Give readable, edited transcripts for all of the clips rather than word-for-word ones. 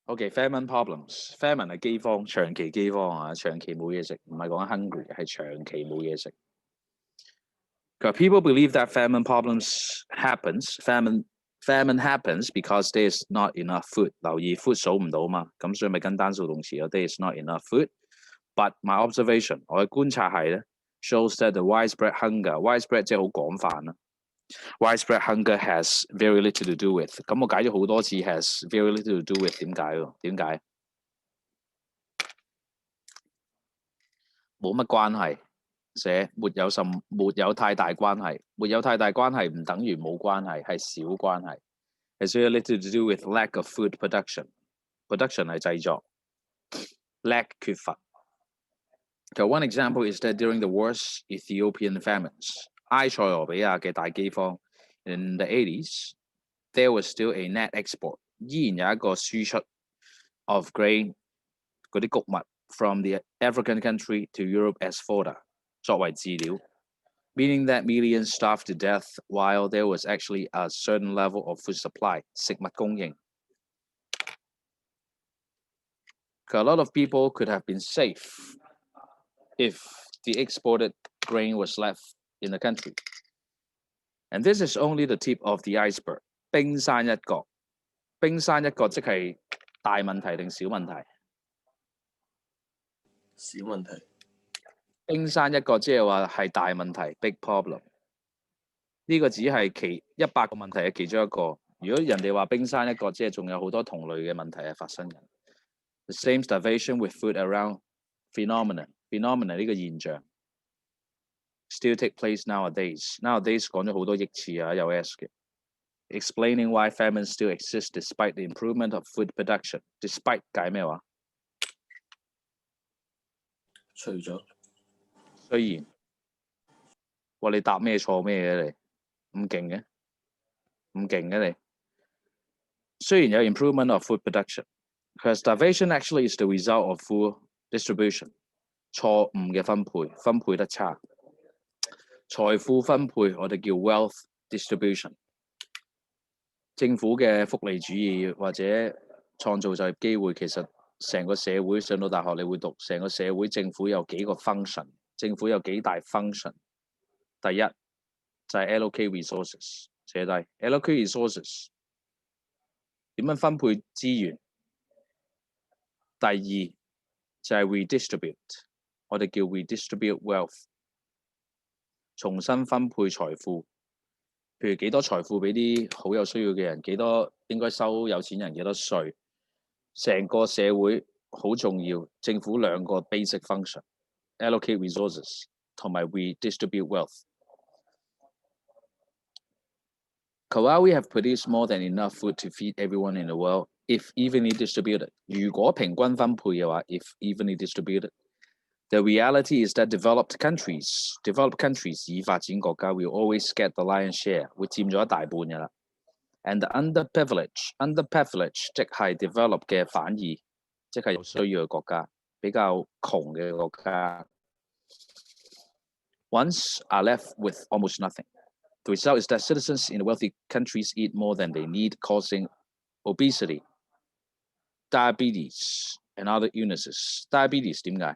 OK，famine problems。famine 係饑荒，長期饑荒啊，長期冇嘢食，唔係講 hungry，係長期冇嘢食。People believe that famine problems happens。famine happens because there is not enough food。留意 food 數唔到嘛，咁所以咪跟單數動詞咯。There is not enough food。But my observation， 我嘅觀察係咧 ，shows that the widespread hunger，widespread 即係好廣泛啦。Widespread hunger has very little to do with。咁我解咗好多次 has very little to do with， 點解？點解？冇乜關係，寫沒有太大關係，沒有太大關係唔等於冇關係，係少關係。Has very little to do with lack of food production。production 係製作 ，lack 缺乏。So one example is that during the worst Ethiopian famines， 埃塞俄比亞嘅大饑荒 ，in the 80s there was still a net export， 依然有一個輸出 of grain 嗰啲穀物 from the African country to Europe as fodder 作為飼料 ，meaning that millions starved to death while there was actually a certain level of food supply 食物供應。A lot of people could have been safe if the exported grain was left in the country. And this is only the tip of the iceberg. 冰山一角，冰山一角即係大問題定小問題？小問題。冰山一角即係話係大問題 ，big problem。呢個只係100個問題嘅其中一個。如果人哋話冰山一角，即係仲有好多同類嘅問題係發生緊。The same starvation with food around phenomenon 呢個現象 still take place nowadays。nowadays 講咗好多億次啊，有 S 嘅。Explaining why famine still exists despite the improvement of food production。despite 解咩話？除咗。雖然，哇！你答咩錯咩嘅你？咁勁嘅，咁勁嘅你。雖然有 improvement of food production。Because starvation actually is the result of food distribution， 錯誤嘅分配，分配得差。財富分配我哋叫 wealth distribution。政府嘅福利主義或者創造就業機會，其實成個社會上到大學你會讀，成個社會政府有幾個 function， 政府有幾大 function。第一就係 allocate resources， 寫低 allocate resources 點樣分配資源。第二就係 redistribute， 我哋叫 redistribute wealth， 重新分配財富。譬如幾多財富俾啲好有需要嘅人，幾多應該收有錢人幾多稅。成個社會好重要，政府兩個 basic function， allocate resources 同埋 redistribute wealth。While we have produced more than enough food to feed everyone in the world，if evenly distributed， 如果平均分配嘅話 ，if evenly distributed， the reality is that developed countries 已發展國家 will always get the lion's share， 會佔咗一大半嘅啦。And the underprivileged 即係 develop 嘅反義，即係有需要嘅國家，比較窮嘅國家 ，once are left with almost nothing。The result is that citizens in the wealthy countries eat more than they need, causing obesity, diabetes, and other illnesses. Diabetes 點解？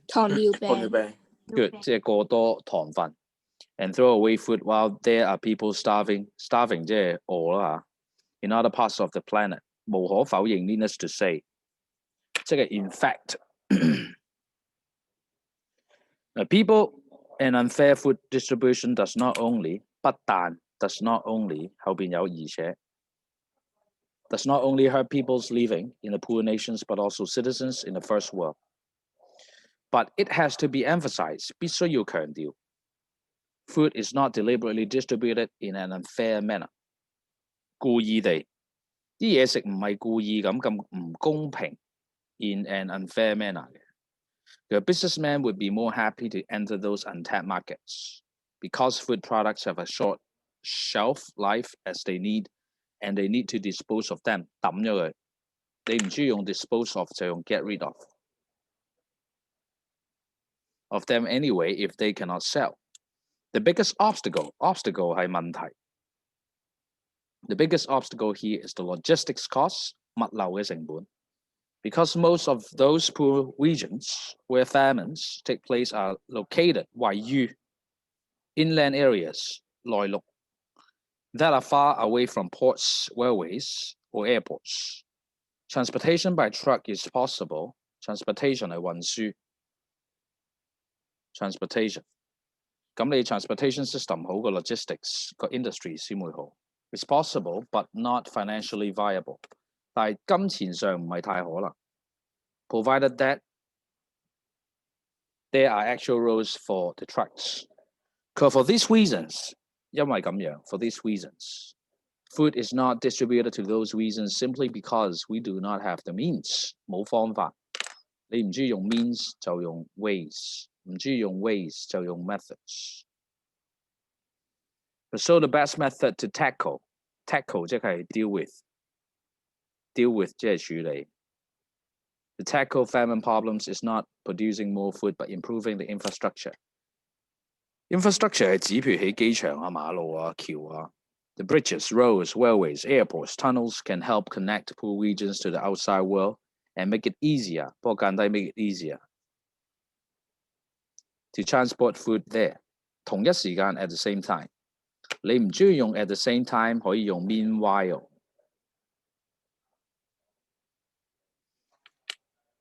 糖尿病。Good， 即係過多糖分。And throw away food while there are people starving 即係餓啦嚇。In other parts of the planet， 無可否認 ，needless to say， 即係 in fact， people。An unfair food distribution does not only 後邊有而且 does not only hurt people's living in the poor nations but also citizens in the first world. But it has to be emphasized 必須要強調 food is not deliberately distributed in an unfair manner。故意地啲嘢食唔係故意咁唔公平 in an unfair manner 嘅。The businessman would be more happy to enter those untapped markets because food products have a short shelf life as they need, and they need to dispose of them。抌咗佢，你唔中意用 dispose of 就用 get rid of them anyway if they cannot sell。The biggest obstacle 係問題。The biggest obstacle here is the logistics costs, 物流嘅成本。Because most of those poor regions where famines take place are located 位於 inland areas 內陸 that are far away from ports, railways, or airports. Transportation by truck is possible. Transportation 係運輸 transportation。咁你 transportation system 好，個 logistics 個 industry 先會好。It's possible, but not financially viable. 但係金錢上唔係太可能。Provided that there are actual roads for the trucks. For these reasons, 因為咁樣 for these reasons, food is not distributed to those reasons simply because we do not have the means. 冇方法。你唔中意用 means 就用 ways， 唔中意用 ways 就用 methods。So the best method to tackle 即係 deal with 即係處理。To tackle famine problems is not producing more food, but improving the infrastructure. Infrastructure 係指譬如起機場啊、馬路啊、橋啊。The bridges, roads, railways, airports, tunnels can help connect poor regions to the outside world and make it easier. 不過簡單 make it easier to transport food there. 同一時間 at the same time. 你唔中意用 at the same time 可以用 meanwhile.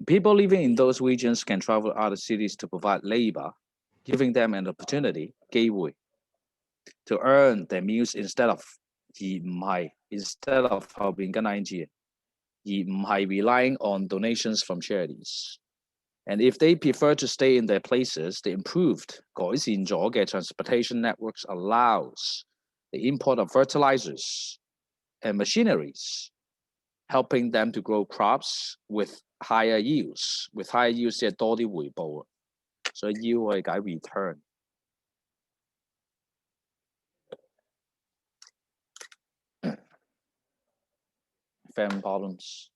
People living in those regions can travel to other cities to provide labor, giving them an opportunity 機會 to earn their meals instead of 後邊跟 ing 而唔係 relying on donations from charities. And if they prefer to stay in their places, the improved 改善咗嘅 transportation networks allows the import of fertilizers and machineries, helping them to grow crops with higher yields. With higher yields 即係多啲回報，所以 yield 可以解 return。Famine problems.